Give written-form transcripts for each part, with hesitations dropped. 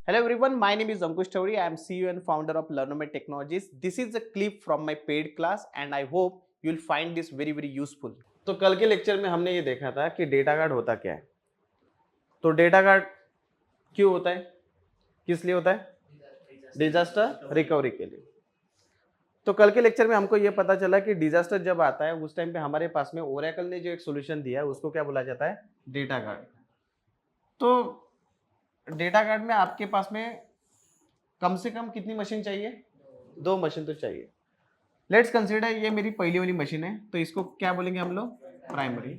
Hello everyone, my name is Ankush Tawri. I am CEO and founder of Learnomed Technologies. This is a clip from my paid class and I hope you will find this very useful. तो कल के lecture में हमने ये देखा था कि data guard होता क्या है। तो डेटा गार्ड क्यों होता है, किस लिए होता है? डिजास्टर रिकवरी के लिए। तो कल के लेक्चर में हमको ये पता चला कि डिजास्टर जब आता है उस टाइम पे हमारे पास में ओरेकल ने जो एक सोल्यूशन दिया है उसको क्या बोला जाता है? Data guard. तो डेटा गार्ड में आपके पास में कम से कम कितनी मशीन चाहिए? 2 मशीन तो चाहिए। लेट्स कंसीडर ये मेरी पहली वाली मशीन है, तो इसको क्या बोलेंगे हम लोग? प्राइमरी।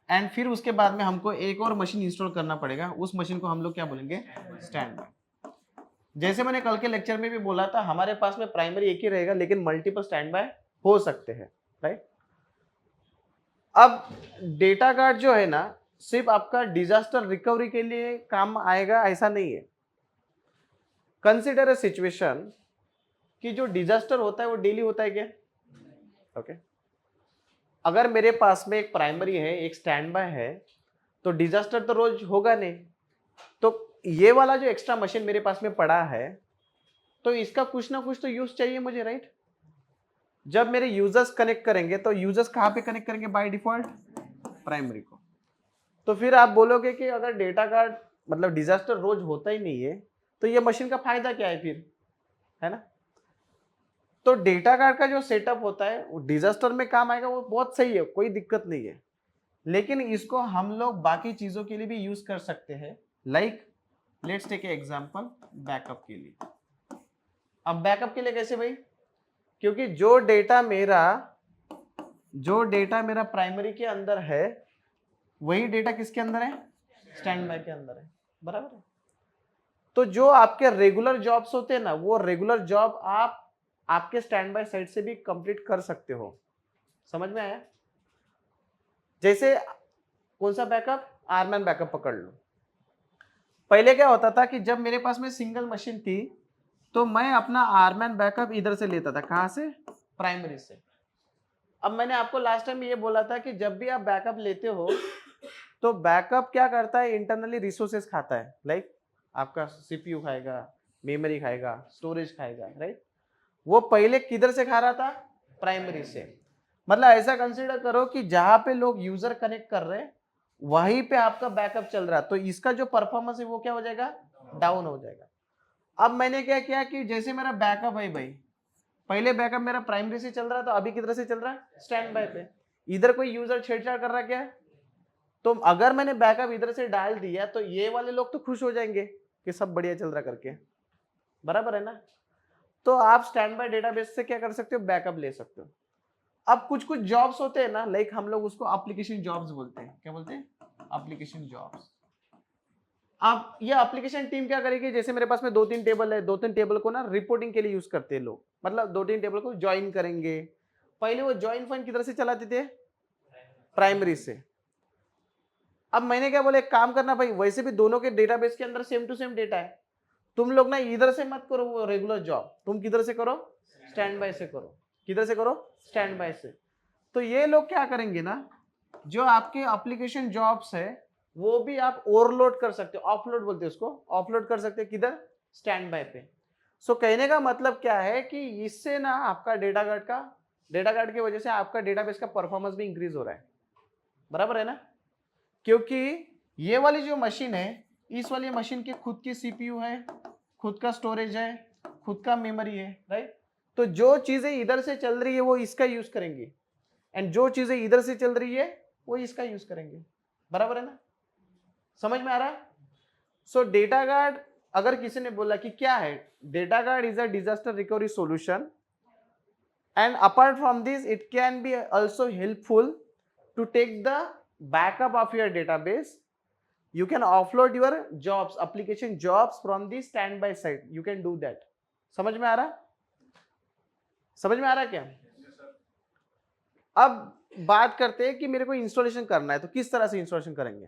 एंड फिर उसके बाद में हमको एक और मशीन इंस्टॉल करना पड़ेगा, उस मशीन को हम लोग क्या बोलेंगे? Stand by. जैसे मैंने कल के लेक्चर में भी बोला था, हमारे पास में प्राइमरी एक ही रहेगा लेकिन मल्टीपल स्टैंड बाय हो सकते हैं, राइट? अब डेटा गार्ड जो है ना, सिर्फ आपका डिजास्टर रिकवरी के लिए काम आएगा ऐसा नहीं है। कंसिडर अ सिचुएशन कि जो डिजास्टर होता है वो डेली होता है क्या? ओके। अगर मेरे पास में एक प्राइमरी है, एक स्टैंड बाय है, तो डिजास्टर तो रोज होगा नहीं। तो ये वाला जो एक्स्ट्रा मशीन मेरे पास में पड़ा है, तो इसका कुछ ना कुछ तो यूज चाहिए मुझे, राइट? जब मेरे यूजर्स कनेक्ट करेंगे तो यूजर्स कहाँ पे कनेक्ट करेंगे बाय डिफॉल्ट? प्राइमरी को। तो फिर आप बोलोगे कि अगर डेटा कार्ड मतलब डिजास्टर रोज होता ही नहीं है, तो ये मशीन का फायदा क्या है फिर, है ना? तो डेटा कार्ड का जो सेटअप होता है वो डिजास्टर में काम आएगा, वो बहुत सही है, कोई दिक्कत नहीं है। लेकिन इसको हम लोग बाकी चीजों के लिए भी यूज कर सकते हैं। Like let's take a example backup के लिए। अब बैकअप के लिए कैसे भाई? क्योंकि जो डेटा मेरा प्राइमरी के अंदर है वही डेटा किसके अंदर है? स्टैंड बाय के अंदर है, बराबर है? तो जो आपके रेगुलर जॉब्स होते हैं ना, वो रेगुलर जॉब आप आपके स्टैंड बाय साइड से भी कंप्लीट कर सकते हो। समझ में आया? जैसे कौन सा बैकअप? आरमैन बैकअप पकड़ लो। पहले क्या होता था कि जब मेरे पास में सिंगल मशीन थी तो मैं अपना आरमैन बैकअप इधर से लेता था, कहां से? प्राइमरी से। अब मैंने आपको लास्ट टाइम ये बोला था कि जब भी आप बैकअप लेते हो तो बैकअप क्या करता है? इंटरनली रिसोर्सेस खाता है। लाइक आपका सीपीयू खाएगा, मेमोरी खाएगा, स्टोरेज खाएगा, राइट? वो पहले किधर से खा रहा था? प्राइमरी से। मतलब ऐसा कंसीडर करो कि जहां पे लोग यूजर कनेक्ट कर रहे हैं वहीं पे आपका बैकअप चल रहा है, तो इसका जो परफॉर्मेंस है वो क्या हो जाएगा? डाउन हो जाएगा। अब मैंने क्या किया कि जैसे मेरा बैकअप है भाई, पहले बैकअप मेरा प्राइमरी से चल रहा था, अभी किधर से चल रहा है? स्टैंड बाय पे। इधर कोई यूजर छेड़छाड़ कर रहा है क्या? तो अगर मैंने बैकअप इधर से डाल दिया तो ये वाले लोग तो खुश हो जाएंगे कि सब बढ़िया चल रहा करके, बराबर है ना? तो आप स्टैंड बाय डेटाबेस से क्या कर सकते हो? बैकअप ले सकते हो। अब कुछ कुछ जॉब्स होते हैं ना, लाइक हम लोग उसको एप्लीकेशन जॉब्स बोलते हैं। क्या बोलते हैं? Application jobs. अब ये एप्लीकेशन टीम क्या करेगी? जैसे मेरे पास में 2-3 टेबल है, 2-3 टेबल को ना रिपोर्टिंग के लिए यूज करते हैं लोग, मतलब 2-3 टेबल को ज्वाइन करेंगे। पहले वो ज्वाइन फंड किधर से चलाते थे? प्राइमरी से। अब मैंने क्या बोला, एक काम करना भाई, वैसे भी दोनों के डेटाबेस के अंदर सेम टू सेम डेटा है, तुम लोग ना इधर से मत करो वो रेगुलर जॉब, तुम किधर से करो? स्टैंड बाय से करो। किधर से करो? स्टैंड बाय से। तो ये लोग क्या करेंगे ना, जो आपके एप्लीकेशन जॉब्स है वो भी आप ओवरलोड कर सकते हो, ऑफलोड बोलते हैं उसको, ऑफलोड कर सकते हैं किधर? स्टैंड बाय पे। सो कहने का मतलब क्या है कि इससे ना आपका डेटा गार्ड की वजह से आपका डेटाबेस का परफॉर्मेंस भी इंक्रीज हो रहा है, बराबर है ना? क्योंकि ये वाली जो मशीन है, इस वाली मशीन की खुद की सीपीयू है, खुद का स्टोरेज है, खुद का मेमोरी है, राइट? तो जो चीजें इधर से चल रही है वो इसका यूज करेंगी, एंड जो चीजें इधर से चल रही है वो इसका यूज करेंगे, बराबर है ना? समझ में आ रहा है? सो डेटा गार्ड, अगर किसी ने बोला कि क्या है, data guard is a disaster recovery solution and apart from this it can be also helpful to take the backup of your database. You can offload your jobs, application jobs from the standby side, you can do that. समझ में आ रहा? समझ में आ रहा क्या? अब बात करते हैं कि मेरे को इंस्टॉलेशन करना है, तो किस तरह से इंस्टॉलेशन करेंगे?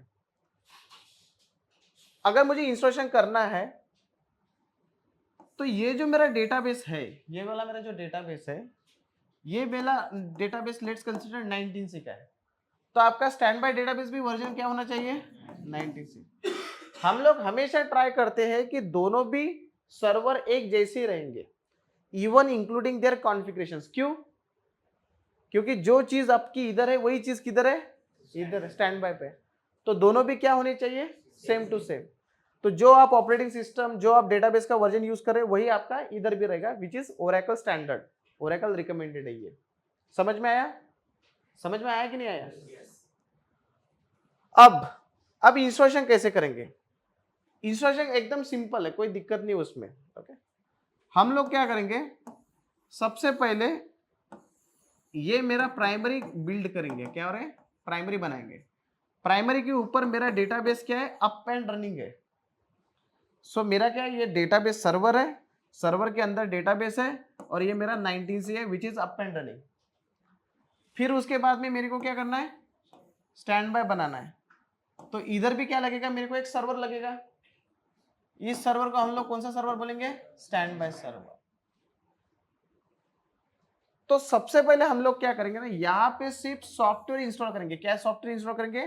अगर मुझे इंस्टॉलेशन करना है तो ये जो मेरा डेटाबेस है, ये वाला मेरा जो डेटाबेस है, ये मेरा डेटाबेस लेट्स कंसीडर 19 का है, तो आपका स्टैंड बाय डेटाबेस भी वर्जन क्या होना चाहिए? 96। हम लोग हमेशा ट्राई करते हैं कि दोनों भी सर्वर एक जैसे ही रहेंगे, इवन इंक्लूडिंग देयर कॉन्फ़िगरेशंस। क्यों? क्योंकि जो चीज आपकी इधर है वही चीज किधर है, इधर है, स्टैंड बाय पे। तो दोनों भी क्या होने चाहिए, सेम टू सेम। तो जो आप ऑपरेटिंग सिस्टम, जो आप डेटाबेस का वर्जन यूज कर रहे हैं वही आपका इधर भी रहेगा, which is Oracle standard, Oracle recommended है ये। समझ में आया? समझ में आया कि नहीं आया? अब इंस्टॉलेशन कैसे करेंगे? इंस्टॉलेशन एकदम सिंपल है, कोई दिक्कत नहीं उसमें। ओके, हम लोग क्या करेंगे, सबसे पहले ये मेरा प्राइमरी बिल्ड करेंगे। क्या हो रहा है? प्राइमरी बनाएंगे। प्राइमरी के ऊपर मेरा डेटाबेस क्या है, अप एंड रनिंग है। सो मेरा क्या है, ये डेटाबेस सर्वर है, सर्वर के अंदर डेटाबेस है, और ये मेरा 19C है which is up and running. फिर उसके बाद में मेरे को क्या करना है, स्टैंड बाय बनाना है। तो इधर भी क्या लगेगा, मेरे को एक सर्वर लगेगा। इस सर्वर को हम लोग कौन सा सर्वर बोलेंगे, स्टैंड बाय सर्वर। तो सबसे पहले हम लोग क्या करेंगे ना, यहाँ पे सिर्फ सॉफ्टवेयर इंस्टॉल करेंगे। क्या सॉफ्टवेयर इंस्टॉल करेंगे,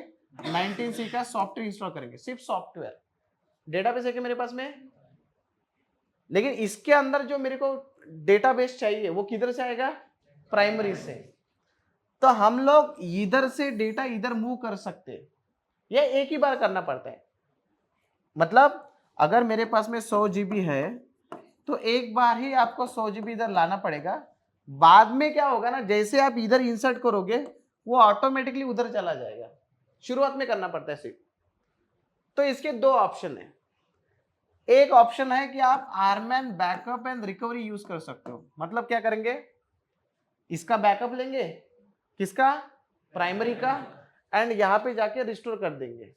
19C का सॉफ्टवेयर इंस्टॉल करेंगे, सिर्फ सॉफ्टवेयर। डेटाबेस है कि मेरे पास में, लेकिन इसके अंदर जो मेरे को डेटाबेस चाहिए वो किधर से आएगा, प्राइमरी से। तो हम लोग इधर से डेटा इधर मूव कर सकते हैं, ये एक ही बार करना पड़ता है। मतलब अगर मेरे पास में 100 GB है तो एक बार ही आपको 100 GB इधर लाना पड़ेगा। बाद में क्या होगा ना, जैसे आप इधर इंसर्ट करोगे वो ऑटोमेटिकली उधर चला जाएगा। शुरुआत में करना पड़ता है सिर्फ। तो इसके दो ऑप्शन है। एक ऑप्शन है कि आप आरमैन बैकअप एंड रिकवरी यूज कर सकते हो। मतलब क्या करेंगे, इसका बैकअप लेंगे, किसका, प्राइमरी का, एंड यहां पे जाके रिस्टोर कर देंगे।